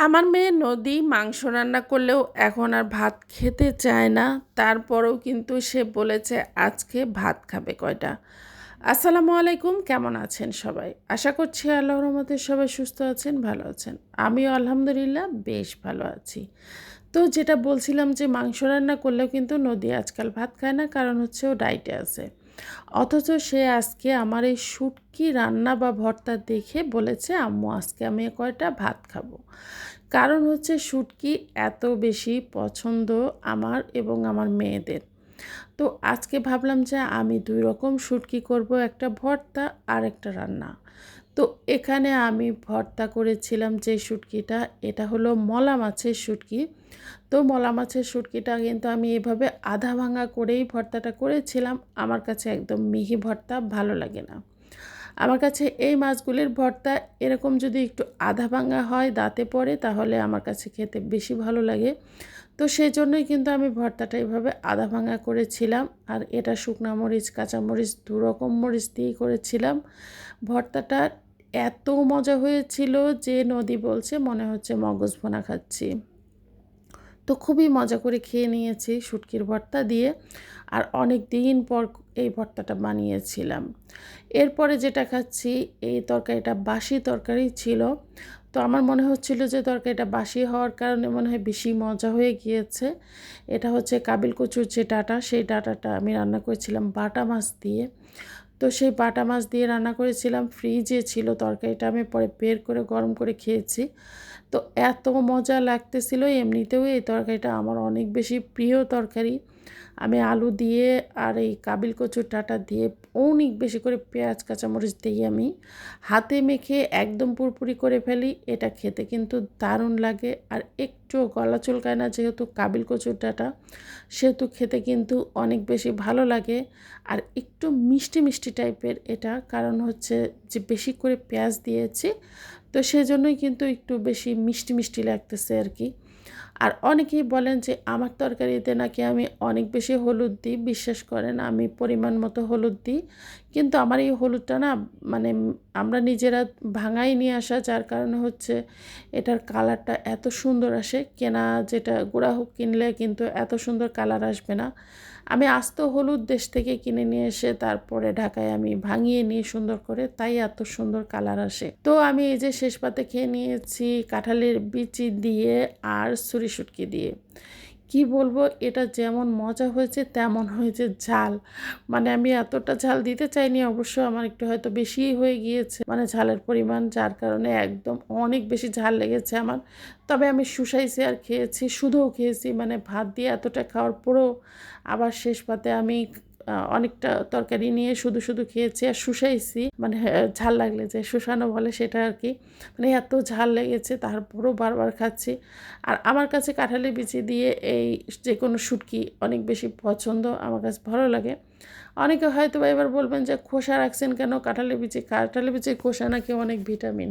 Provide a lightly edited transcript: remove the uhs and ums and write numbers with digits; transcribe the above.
আমার মেয়ে নদী মাংস রান্না করলেও এখন আর ভাত খেতে চায় না। তারপরেও কিন্তু সে বলেছে আজকে ভাত খাবে কয়টা। আসসালামু আলাইকুম, কেমন আছেন সবাই? আশা করছি আল্লাহর রহমতে সবাই সুস্থ আছেন, ভালো আছেন। আমিও আলহামদুলিল্লাহ বেশ ভালো আছি। তো যেটা বলছিলাম যে মাংস রান্না করলেও কিন্তু নদী আজকাল ভাত খায় না, কারণ হচ্ছে ও ডায়েটে আছে। অথচ সে আজকে আমার এই শুটকি রান্না বা ভর্তা দেখে বলেছে আম্মু আজকে আমি কয়টা ভাত খাবো। কারণ হচ্ছে শুটকি এত বেশি পছন্দ আমার এবং আমার মেয়েদের। তো আজকে ভাবলাম যে আমি ২ রকম শুটকি করব, একটা ভর্তা আর একটা রান্না। তো এখানে আমি ভর্তা করেছিলাম যে শুটকিটা, এটা হলো মলা মাছের শুটকি। তো মলা মাছের শুটকিটা কিন্তু আমি এভাবে আধা ভাঙা করেই ভর্তাটা করেছিলাম। আমার কাছে একদম মিহি ভর্তা ভালো লাগে না। আমার কাছে এই মাছগুলির ভর্তা এরকম যদি একটু আধা ভাঙা হয়, দাঁতে পড়ে, তাহলে আমার কাছে খেতে বেশি ভালো লাগে। তো সেই জন্যই কিন্তু আমি ভর্তাটা এভাবে আধা ভাঙা করেছিলাম। আর এটা শুকনা মরিচ, কাঁচামরিচ ২ রকম মরিচ দিয়েই করেছিলাম। ভর্তাটা এত মজা হয়েছিল যে নদী বলছে মনে হচ্ছে মগজ ভুনা খাচ্ছি। তো খুবই মজা করে খেয়ে নিয়েছি শুটকির ভর্তা দিয়ে। আর অনেক দিন পর এই ভর্তাটা বানিয়েছিলাম। এরপরে যেটা খাচ্ছি, এই তরকারিটা বাসি তরকারি ছিল। তো আমার মনে হচ্ছিল যে তরকারিটা বাসি হওয়ার কারণে মনে হয় বেশি মজা হয়ে গিয়েছে। এটা হচ্ছে কাবিল কচুর যে ডাঁটা, সেই ডাঁটাটা আমি রান্না করেছিলাম বাটা মাছ দিয়ে। তো সেই বাটা মাছ দিয়ে রান্না করেছিলাম, ফ্রিজে ছিল তরকারিটা, আমি পরে বের করে গরম করে খেয়েছি। তো এত মজা লাগতেছিল, এমনিতেও এই তরকারিটা আমার অনেক বেশি প্রিয় তরকারি। আমি আলু দিয়ে আর এই কাবিল কচুর ডাঁটা দিয়ে অনেক বেশি করে পেঁয়াজ কাঁচামরিচ দিয়ে আমি হাতে মেখে একদম পুরপুরি করে ফেলি। এটা খেতে কিন্তু দারুণ লাগে আর একটুও গলা চুলকায় না, যেহেতু কাবিল কচুর ডাঁটা সেহেতু খেতে কিন্তু অনেক বেশি ভালো লাগে। আর একটু মিষ্টি মিষ্টি টাইপের এটা, কারণ হচ্ছে যে বেশি করে পেঁয়াজ দিয়েছি, তো সেজন্যই কিন্তু একটু বেশি মিষ্টি মিষ্টি লাগতেছে আর কি। আর অনেকেই বলেন যে আমার তরকারিতে নাকি আমি অনেক বেশি হলুদ দিই। বিশ্বাস করেন আমি পরিমাণ মতো হলুদ দিই। কিন্তু আমার এই হলুদটা না, মানে আমরা নিজেরা ভাঙাই নিয়ে আসা, যার কারণে হচ্ছে এটার কালারটা এত সুন্দর আসে। কেনা যেটা গুঁড়া কিনলে কিন্তু এত সুন্দর কালার আসবে না। আমি আস্ত হলুদ দেশ থেকে কিনে নিয়ে এসে তারপরে ঢাকায় আমি ভাঙিয়ে নিয়ে সুন্দর করে, তাই এত সুন্দর কালার আসে। তো আমি এই যে শেষ পাতে খেয়ে নিয়েছি কাঁঠালের বিচি দিয়ে আর ছুরি শুটকি দিয়ে। কি বলবো, এটা যেমন মজা হয়েছে তেমন হয়েছে ঝাল। মানে আমি এতটা ঝাল দিতে চাইনি, অবশ্য আমার একটু হয়তো বেশিই হয়ে গিয়েছে মানে ঝালের পরিমাণ, যার কারণে একদম অনেক বেশি ঝাল লেগেছে আমার। তবে আমি শুষাইছি আর খেয়েছি, শুধুও খেয়েছি, মানে ভাত দিয়ে এতটা খাওয়ার পরেও আবার শেষ পাতে আমি অনেকটা তরকারি নিয়ে শুধু শুধু খেয়েছি আর শুষাইছি, মানে ঝাল লাগলে যে শুষানো বলে সেটা আর কি। মানে এত ঝাল লেগেছে তারপরেও বারবার খাচ্ছি। আর আমার কাছে কাঁঠালি বিচি দিয়ে এই যে কোনো শুটকি অনেক বেশি পছন্দ, আমার কাছে ভালো লাগে। অনেকে হয়তো বা এবার বলবেন যে খোসা রাখছেন কেন কাঁঠালি বিচি? কাঁঠালি বিচির খোসা নাকি অনেক ভিটামিন।